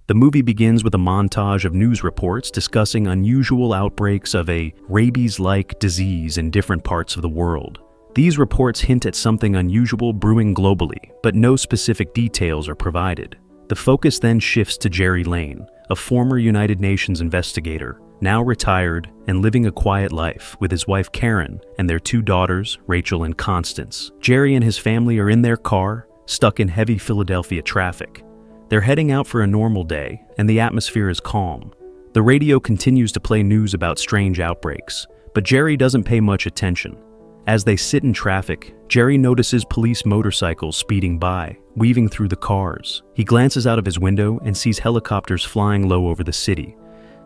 The movie begins with a montage of news reports discussing unusual outbreaks of a rabies-like disease in different parts of the world. These reports hint at something unusual brewing globally, but no specific details are provided. The focus then shifts to Gerry Lane, a former United Nations investigator, now retired and living a quiet life with his wife Karen and their 2 daughters, Rachel and Constance. Gerry and his family are in their car, stuck in heavy Philadelphia traffic. They're heading out for a normal day, and the atmosphere is calm. The radio continues to play news about strange outbreaks, but Gerry doesn't pay much attention. As they sit in traffic, Gerry notices police motorcycles speeding by, weaving through the cars. He glances out of his window and sees helicopters flying low over the city.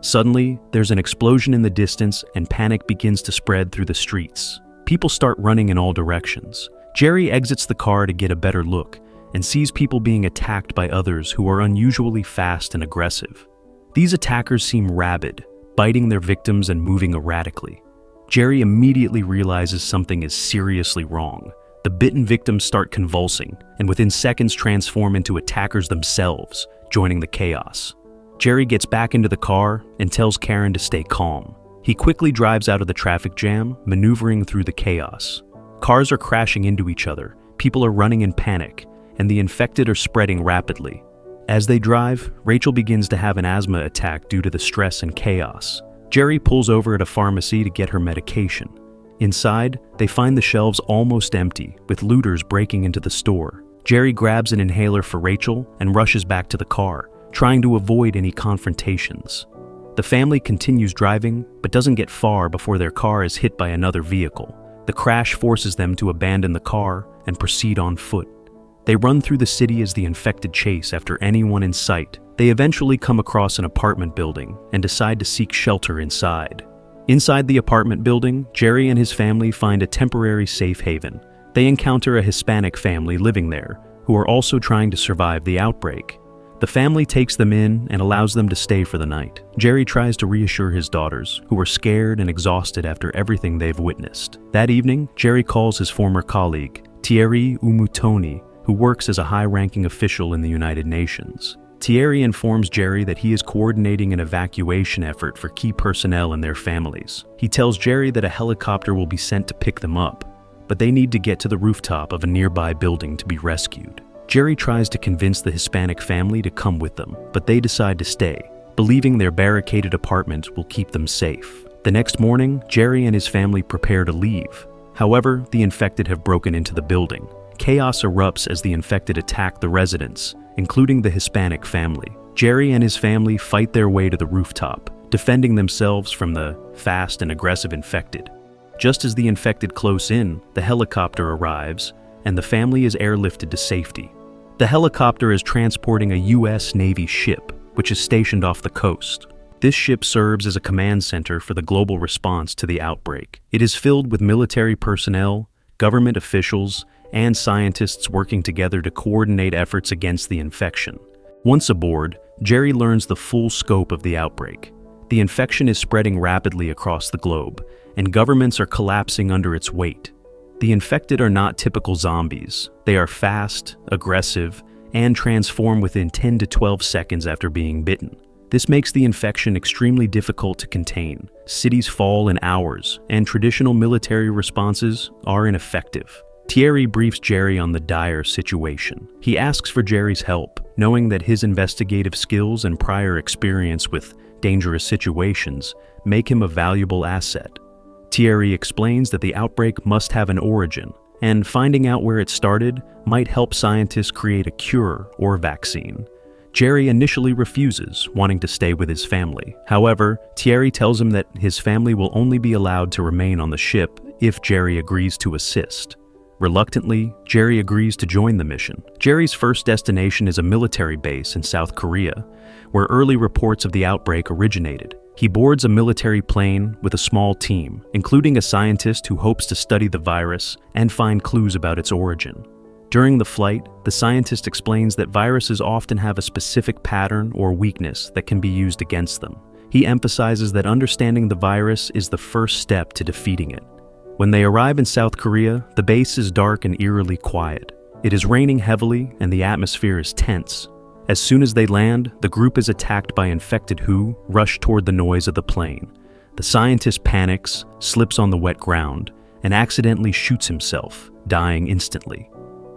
Suddenly, there's an explosion in the distance and panic begins to spread through the streets. People start running in all directions. Gerry exits the car to get a better look and sees people being attacked by others who are unusually fast and aggressive. These attackers seem rabid, biting their victims and moving erratically. Gerry immediately realizes something is seriously wrong. The bitten victims start convulsing and within seconds transform into attackers themselves, joining the chaos. Gerry gets back into the car and tells Karen to stay calm. He quickly drives out of the traffic jam, maneuvering through the chaos. Cars are crashing into each other, people are running in panic, and the infected are spreading rapidly. As they drive, Rachel begins to have an asthma attack due to the stress and chaos. Gerry pulls over at a pharmacy to get her medication. Inside, they find the shelves almost empty, with looters breaking into the store. Gerry grabs an inhaler for Rachel and rushes back to the car, trying to avoid any confrontations. The family continues driving, but doesn't get far before their car is hit by another vehicle. The crash forces them to abandon the car and proceed on foot. They run through the city as the infected chase after anyone in sight. They eventually come across an apartment building and decide to seek shelter inside. Inside the apartment building, Gerry and his family find a temporary safe haven. They encounter a Hispanic family living there, who are also trying to survive the outbreak. The family takes them in and allows them to stay for the night. Gerry tries to reassure his daughters, who are scared and exhausted after everything they've witnessed. That evening, Gerry calls his former colleague, Thierry Umutoni, who works as a high-ranking official in the United Nations. Thierry informs Gerry that he is coordinating an evacuation effort for key personnel and their families. He tells Gerry that a helicopter will be sent to pick them up, but they need to get to the rooftop of a nearby building to be rescued. Gerry tries to convince the Hispanic family to come with them, but they decide to stay, believing their barricaded apartment will keep them safe. The next morning, Gerry and his family prepare to leave. However, the infected have broken into the building. Chaos erupts as the infected attack the residents, including the Hispanic family. Gerry and his family fight their way to the rooftop, defending themselves from the fast and aggressive infected. Just as the infected close in, the helicopter arrives, and the family is airlifted to safety. The helicopter is transporting a U.S. Navy ship, which is stationed off the coast. This ship serves as a command center for the global response to the outbreak. It is filled with military personnel, government officials, and scientists working together to coordinate efforts against the infection. Once aboard, Gerry learns the full scope of the outbreak. The infection is spreading rapidly across the globe, and governments are collapsing under its weight. The infected are not typical zombies. They are fast, aggressive, and transform within 10 to 12 seconds after being bitten. This makes the infection extremely difficult to contain. Cities fall in hours, and traditional military responses are ineffective. Thierry briefs Gerry on the dire situation. He asks for Gerry's help, knowing that his investigative skills and prior experience with dangerous situations make him a valuable asset. Thierry explains that the outbreak must have an origin, and finding out where it started might help scientists create a cure or vaccine. Gerry initially refuses, wanting to stay with his family. However, Thierry tells him that his family will only be allowed to remain on the ship if Gerry agrees to assist. Reluctantly, Gerry agrees to join the mission. Gerry's first destination is a military base in South Korea, where early reports of the outbreak originated. He boards a military plane with a small team, including a scientist who hopes to study the virus and find clues about its origin. During the flight, the scientist explains that viruses often have a specific pattern or weakness that can be used against them. He emphasizes that understanding the virus is the first step to defeating it. When they arrive in South Korea, the base is dark and eerily quiet. It is raining heavily and the atmosphere is tense. As soon as they land, the group is attacked by infected who rush toward the noise of the plane. The scientist panics, slips on the wet ground, and accidentally shoots himself, dying instantly.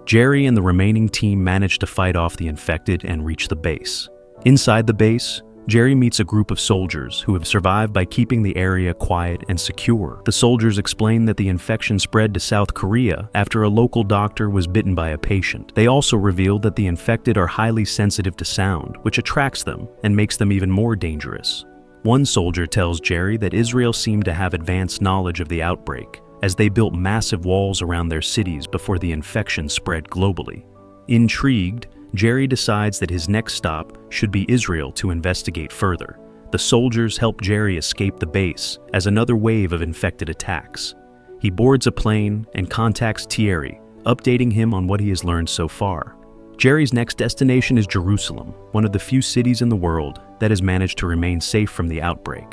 Gerry and the remaining team manage to fight off the infected and reach the base. Inside the base, Gerry meets a group of soldiers who have survived by keeping the area quiet and secure. The soldiers explain that the infection spread to South Korea after a local doctor was bitten by a patient. They also reveal that the infected are highly sensitive to sound, which attracts them and makes them even more dangerous. One soldier tells Gerry that Israel seemed to have advanced knowledge of the outbreak, as they built massive walls around their cities before the infection spread globally. Intrigued, Gerry decides that his next stop should be Israel to investigate further. The soldiers help Gerry escape the base as another wave of infected attacks. He boards a plane and contacts Thierry, updating him on what he has learned so far. Gerry's next destination is Jerusalem, one of the few cities in the world that has managed to remain safe from the outbreak.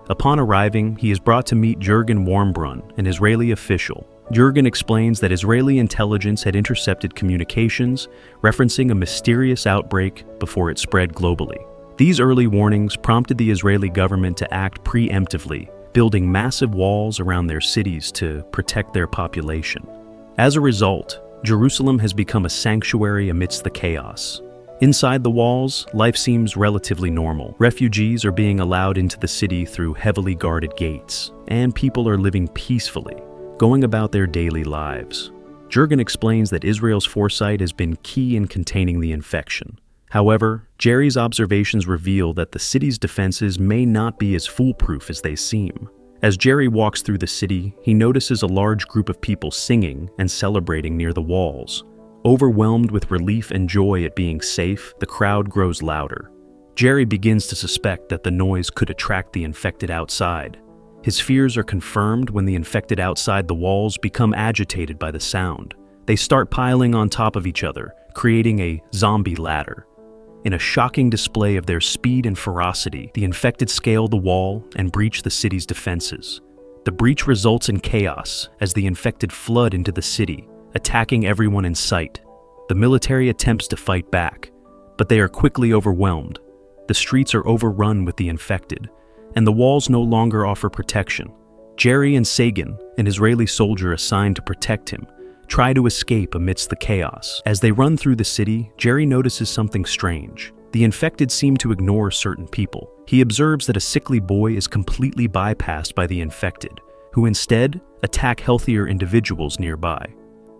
Upon arriving, he is brought to meet Jürgen Warmbrunn, an Israeli official. Jürgen explains that Israeli intelligence had intercepted communications referencing a mysterious outbreak before it spread globally. These early warnings prompted the Israeli government to act preemptively, building massive walls around their cities to protect their population. As a result, Jerusalem has become a sanctuary amidst the chaos. Inside the walls, life seems relatively normal. Refugees are being allowed into the city through heavily guarded gates, and people are living peacefully, going about their daily lives. Jürgen explains that Israel's foresight has been key in containing the infection. However, Gerry's observations reveal that the city's defenses may not be as foolproof as they seem. As Gerry walks through the city, he notices a large group of people singing and celebrating near the walls. Overwhelmed with relief and joy at being safe, the crowd grows louder. Gerry begins to suspect that the noise could attract the infected outside. His fears are confirmed when the infected outside the walls become agitated by the sound. They start piling on top of each other, creating a zombie ladder. In a shocking display of their speed and ferocity, the infected scale the wall and breach the city's defenses. The breach results in chaos as the infected flood into the city, attacking everyone in sight. The military attempts to fight back, but they are quickly overwhelmed. The streets are overrun with the infected, and the walls no longer offer protection. Gerry and Sagan, an Israeli soldier assigned to protect him, try to escape amidst the chaos. As they run through the city, Gerry notices something strange. The infected seem to ignore certain people. He observes that a sickly boy is completely bypassed by the infected, who instead attack healthier individuals nearby.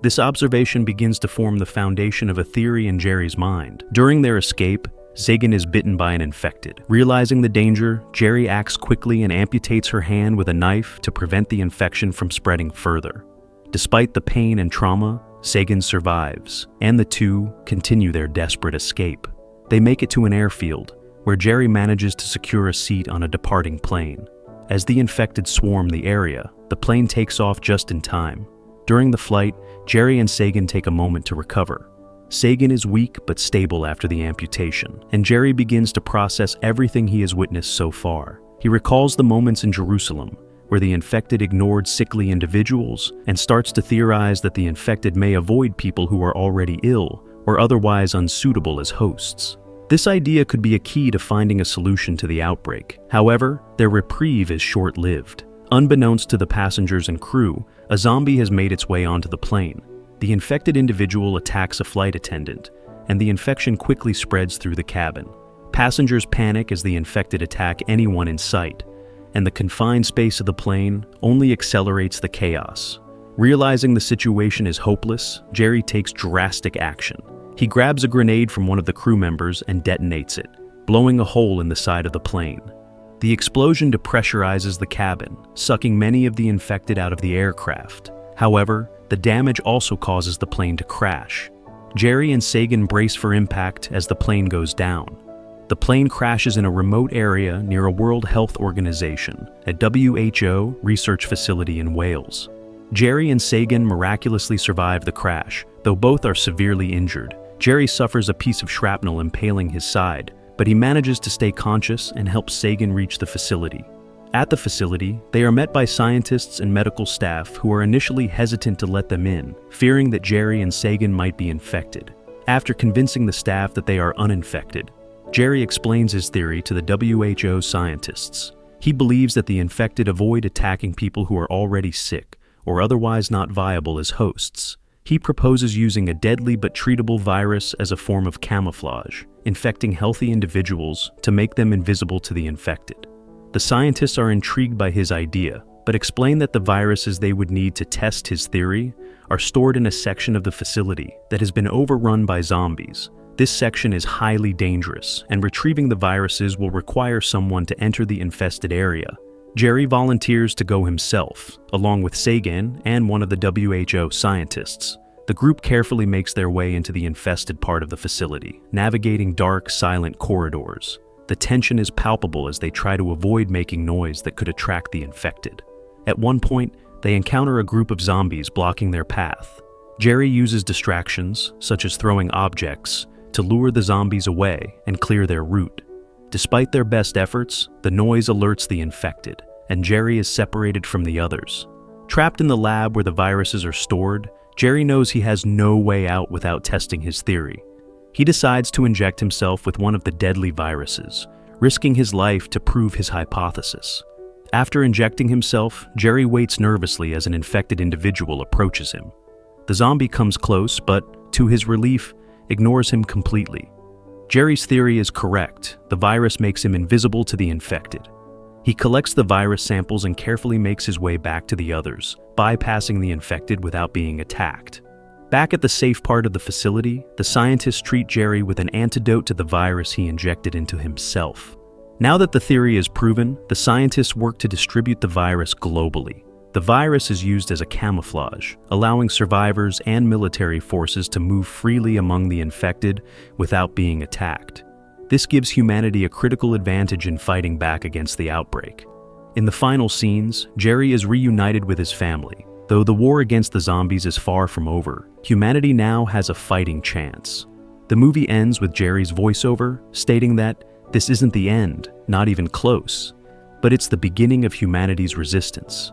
This observation begins to form the foundation of a theory in Gerry's mind. During their escape, Sagan is bitten by an infected. Realizing the danger, Gerry acts quickly and amputates her hand with a knife to prevent the infection from spreading further. Despite the pain and trauma, Sagan survives, and the two continue their desperate escape. They make it to an airfield, where Gerry manages to secure a seat on a departing plane. As the infected swarm the area, the plane takes off just in time. During the flight, Gerry and Sagan take a moment to recover. Sagan is weak but stable after the amputation, and Gerry begins to process everything he has witnessed so far. He recalls the moments in Jerusalem, where the infected ignored sickly individuals, and starts to theorize that the infected may avoid people who are already ill or otherwise unsuitable as hosts. This idea could be a key to finding a solution to the outbreak. However, their reprieve is short-lived. Unbeknownst to the passengers and crew, a zombie has made its way onto the plane. The infected individual attacks a flight attendant, and the infection quickly spreads through the cabin. Passengers panic as the infected attack anyone in sight, and the confined space of the plane only accelerates the chaos. Realizing the situation is hopeless, Gerry takes drastic action. He grabs a grenade from one of the crew members and detonates it, blowing a hole in the side of the plane. The explosion depressurizes the cabin, sucking many of the infected out of the aircraft. However, the damage also causes the plane to crash. Gerry and Sagan brace for impact as the plane goes down. The plane crashes in a remote area near a World Health Organization, a WHO research facility in Wales. Gerry and Sagan miraculously survive the crash, though both are severely injured. Gerry suffers a piece of shrapnel impaling his side, but he manages to stay conscious and helps Sagan reach the facility. At the facility, they are met by scientists and medical staff who are initially hesitant to let them in, fearing that Gerry and Sagan might be infected. After convincing the staff that they are uninfected, Gerry explains his theory to the WHO scientists. He believes that the infected avoid attacking people who are already sick or otherwise not viable as hosts. He proposes using a deadly but treatable virus as a form of camouflage, infecting healthy individuals to make them invisible to the infected. The scientists are intrigued by his idea, but explain that the viruses they would need to test his theory are stored in a section of the facility that has been overrun by zombies. This section is highly dangerous, and retrieving the viruses will require someone to enter the infested area. Gerry volunteers to go himself, along with Sagan and one of the WHO scientists. The group carefully makes their way into the infested part of the facility, navigating dark, silent corridors. The tension is palpable as they try to avoid making noise that could attract the infected. At one point, they encounter a group of zombies blocking their path. Gerry uses distractions, such as throwing objects, to lure the zombies away and clear their route. Despite their best efforts, the noise alerts the infected, and Gerry is separated from the others. Trapped in the lab where the viruses are stored, Gerry knows he has no way out without testing his theory. He decides to inject himself with one of the deadly viruses, risking his life to prove his hypothesis. After injecting himself, Gerry waits nervously as an infected individual approaches him. The zombie comes close, but, to his relief, ignores him completely. Gerry's theory is correct. The virus makes him invisible to the infected. He collects the virus samples and carefully makes his way back to the others, bypassing the infected without being attacked. Back at the safe part of the facility, the scientists treat Gerry with an antidote to the virus he injected into himself. Now that the theory is proven, the scientists work to distribute the virus globally. The virus is used as a camouflage, allowing survivors and military forces to move freely among the infected without being attacked. This gives humanity a critical advantage in fighting back against the outbreak. In the final scenes, Gerry is reunited with his family. Though the war against the zombies is far from over, humanity now has a fighting chance. The movie ends with Gerry's voiceover stating that this isn't the end, not even close, but it's the beginning of humanity's resistance.